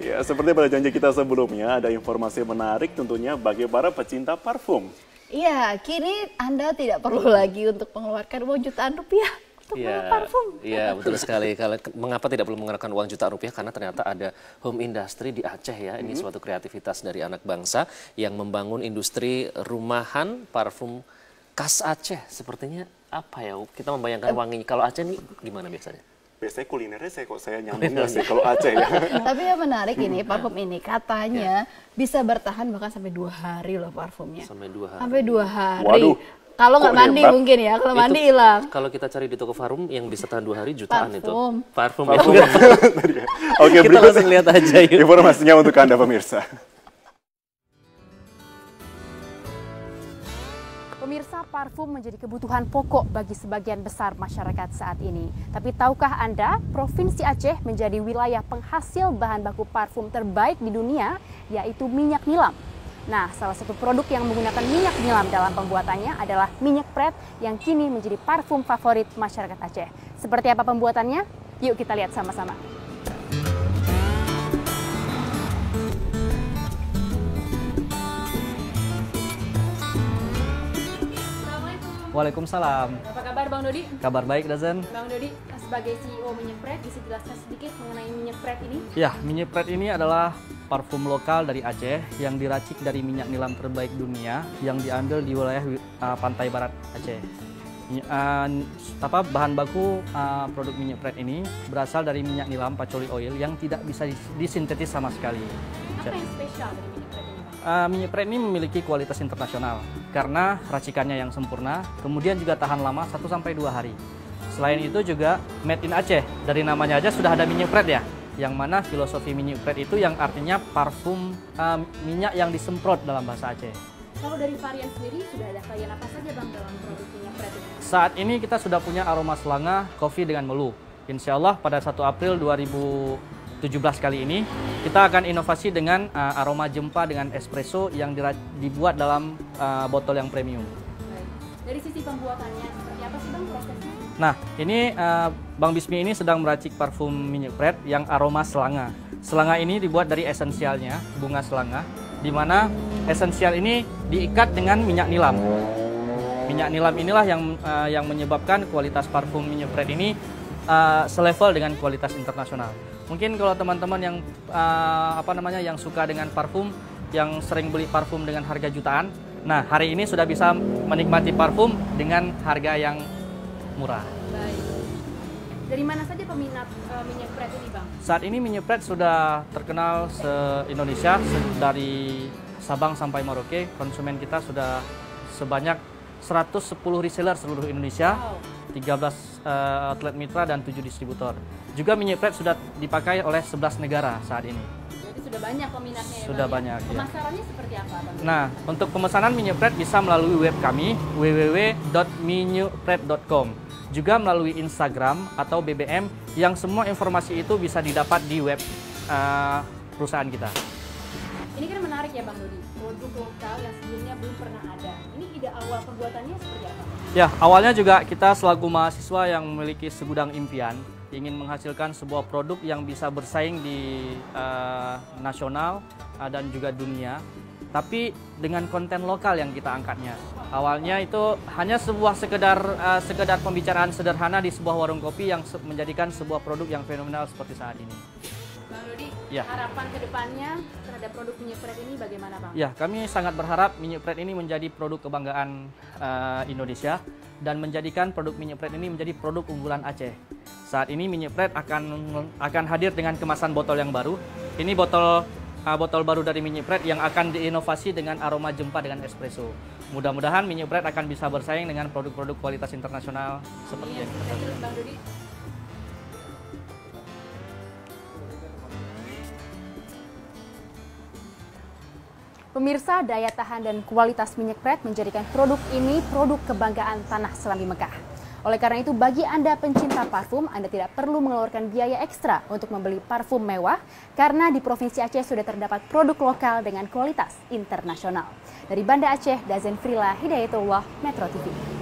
Ya, seperti pada janji kita sebelumnya, ada informasi menarik tentunya bagi para pecinta parfum. Iya, kini Anda tidak perlu lagi untuk mengeluarkan uang jutaan rupiah untuk membeli parfum. Iya, betul sekali. Mengapa tidak perlu mengeluarkan uang jutaan rupiah? Karena ternyata ada home industry di Aceh ya. Ini suatu kreativitas dari anak bangsa yang membangun industri rumahan parfum khas Aceh. Sepertinya apa ya? Kita membayangkan wanginya. Kalau Aceh ini gimana biasanya? Biasanya kulinernya saya nyambung nggak sih kalau Aceh ya. Tapi yang menarik ini, parfum ini katanya bisa bertahan bahkan sampai 2 hari loh parfumnya. Sampai 2 hari. Sampai 2 hari. Waduh. Kalau nggak mandi hebat. mungkin ya, kalau Itu mandi hilang. Kalau kita cari di toko parfum yang bisa tahan 2 hari jutaan Parfum. itu. Parfum. Parfum. Ya. Oke, Kita berikut langsung lihat aja yuk. informasinya untuk Anda pemirsa. Pemirsa, parfum menjadi kebutuhan pokok bagi sebagian besar masyarakat saat ini. Tapi tahukah Anda, Provinsi Aceh menjadi wilayah penghasil bahan baku parfum terbaik di dunia, yaitu minyak nilam. Nah, salah satu produk yang menggunakan minyak nilam dalam pembuatannya adalah minyak pret yang kini menjadi parfum favorit masyarakat Aceh. Seperti apa pembuatannya? Yuk kita lihat sama-sama. Waalaikumsalam. Apa kabar Bang Dodi? Kabar baik, Dazen. Bang Dodi, sebagai CEO Minyak Pret, bisa jelaskan sedikit mengenai minyak pret ini? Ya, minyak pret ini adalah parfum lokal dari Aceh yang diracik dari minyak nilam terbaik dunia yang diambil di wilayah pantai barat Aceh. Bahan baku produk minyak pret ini berasal dari minyak nilam patchouli oil yang tidak bisa disintetis sama sekali. Apa yang spesial dari minyak pret ini? Minyak pret ini memiliki kualitas internasional karena racikannya yang sempurna, kemudian juga tahan lama 1-2 hari. Selain itu juga made in Aceh, dari namanya aja sudah ada minyak pret ya, yang mana filosofi minyak pret itu yang artinya parfum minyak yang disemprot dalam bahasa Aceh. Kalau dari varian sendiri, sudah ada varian apa saja Bang dalam produk minyak pret ini? Saat ini kita sudah punya aroma selanga kopi dengan melu. Insya Allah pada 1 April 2017 kali ini kita akan inovasi dengan aroma jempa dengan espresso yang dibuat dalam botol yang premium. Baik. Dari sisi pembuatannya, seperti apa sih Bang prosesnya? Nah, ini Bang Bismi ini sedang meracik parfum minyak pret yang aroma selanga. Selanga ini dibuat dari esensialnya, bunga selanga, di mana esensial ini diikat dengan minyak nilam. Minyak nilam inilah yang menyebabkan kualitas parfum minyak pret ini selevel dengan kualitas internasional. Mungkin kalau teman-teman yang yang suka dengan parfum, yang sering beli parfum dengan harga jutaan, nah hari ini sudah bisa menikmati parfum dengan harga yang murah. Baik. Dari mana saja peminat minyak pret ini Bang? Saat ini minyak pret sudah terkenal se-Indonesia, dari Sabang sampai Merauke. Konsumen kita sudah sebanyak 110 reseller seluruh Indonesia. Wow. 13 outlet mitra dan 7 distributor. Juga minyak pret sudah dipakai oleh 11 negara saat ini. Berarti sudah banyak peminatnya ya Sudah Bang? banyak, ya. Pemasarannya seperti apa Bang? Nah, untuk pemesanan minyak pret bisa melalui web kami www.minyakpret.com. Juga melalui Instagram atau BBM yang semua informasi itu bisa didapat di web perusahaan kita. Ini kan menarik ya Bang Dodi, produk lokal yang sebelumnya belum pernah ada. Ini ide awal pembuatannya seperti apa? Ya, awalnya juga kita selaku mahasiswa yang memiliki segudang impian, ingin menghasilkan sebuah produk yang bisa bersaing di nasional dan juga dunia, tapi dengan konten lokal yang kita angkatnya. Awalnya itu hanya sekedar pembicaraan sederhana di sebuah warung kopi yang menjadikan sebuah produk yang fenomenal seperti saat ini. Bang Dodi, Ya. harapan kedepannya terhadap produk minyak pret ini bagaimana Bang? Ya, kami sangat berharap minyak pret ini menjadi produk kebanggaan Indonesia dan menjadikan produk minyak pret ini menjadi produk unggulan Aceh. Saat ini minyak pret akan hadir dengan kemasan botol yang baru. Ini botol baru dari minyak pret yang akan diinovasi dengan aroma jempa dengan espresso. Mudah-mudahan minyak pret akan bisa bersaing dengan produk-produk kualitas internasional seperti yang kita Terima kasih Bang Dodi. Pemirsa, daya tahan dan kualitas minyak pret menjadikan produk ini produk kebanggaan tanah Selambi Mekah. Oleh karena itu, bagi Anda pencinta parfum, Anda tidak perlu mengeluarkan biaya ekstra untuk membeli parfum mewah, karena di Provinsi Aceh sudah terdapat produk lokal dengan kualitas internasional. Dari Banda Aceh, Dazen Frila Hidayatullah, Metro TV.